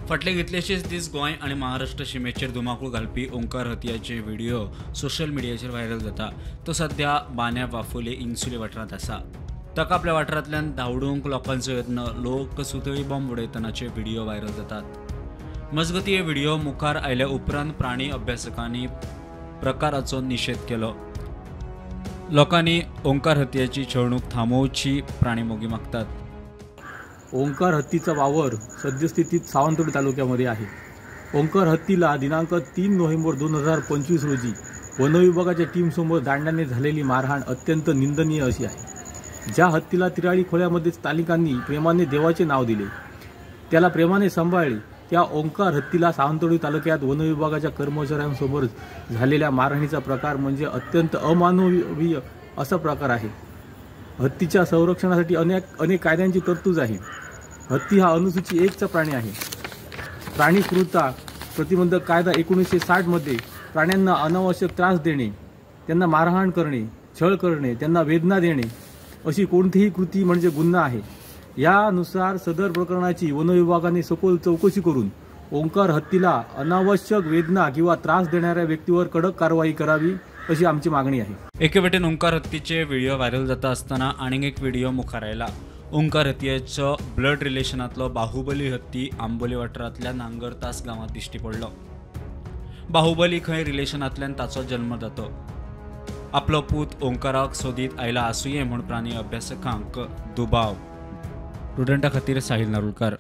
फाटले कितलेशेच दीस गोंय आणि महाराष्ट्र शिमेचेर धुमाकूळ घालपी ओंकार हत्याचे व्हिडिओ सोशल मिडियाचेर व्हायरल जाता। तो सध्या बान्या वाफोली इंसुले वाठारांत आसा। ताका आपल्या वाठारांतल्यान धांवडूंक लोकांचो यत्न लोक सुतळी बॉम्ब उडयतनाचे व्हिडिओ व्हायरल जातात। मजगती हे व्हिडिओ मुखार आयल्या उपरांत प्राणी अभ्यासकांनी प्रकाराचो निशेध केलो। लोकांनी ओंकार हत्याची छळणूक थांबोवची प्राणी मोगी मागतात। ओंकार हत्तीचा वावर सद्यस्थितीत सावंतवाडी तालुक्यामध्ये आहे। ओंकार हत्तीला दिनांक 3 नोव्हेंबर 2025 रोजी वनविभागाच्या टीमसमोर दांडाने झालेली मारहाण अत्यंत निंदनीय अशी आहे। ज्या हत्तीला तिराळी खोल्यामध्ये स्थानिकांनी प्रेमाने देवाचे नाव दिले, त्याला प्रेमाने सांभाळले, त्या ओंकार हत्तीला सावंतवाडी तालुक्यात वनविभागाच्या कर्मचाऱ्यांसमोर झालेल्या मारहाणीचा प्रकार म्हणजे अत्यंत अमानवीय असा प्रकार आहे। हत्तीच्या संरक्षणासाठी अनेक कायद्यांची तरतूद आहे। हत्ती हा अनुसूची 1चा प्राणी आहे। प्राणी क्रूरता प्रतिबंधक कायदा 1960 मध्ये प्राण्यांना अनावश्यक त्रास देणे, त्यांना मारहाण करणे, छळ करणे, त्यांना वेदना देणे अशी कोणतीही कृती म्हणजे गुन्हा आहे। यानुसार सदर प्रकरणाची वनविभागाने सखोल चौकशी करून ओंकार हत्तीला अनावश्यक वेदना किंवा त्रास देणाऱ्या व्यक्तीवर कडक कारवाई करावी अशी आमची मागणी आहे। एके वटेन ओंकार हत्तीचे व्हिडिओ व्हायरल जाता असताना आनीक एक व्हिडिओ मुखार आयला। ओंकार हत्तीचो ब्लड रिलेशनांतलो बाहुबली हत्ती आंबोली वाठारांतल्या नांगरतास गांवांत दिश्टी पडलो। बाहुबली खंय रिलेशनांतल्यान ताचो जल्म जातो। आपलो पूत ओंकाराक सोदीत आयला आसुये म्हूण प्राणी अभ्यासकांक दुबाव। स्टुडंटा खातीर साहिल नारुलकार।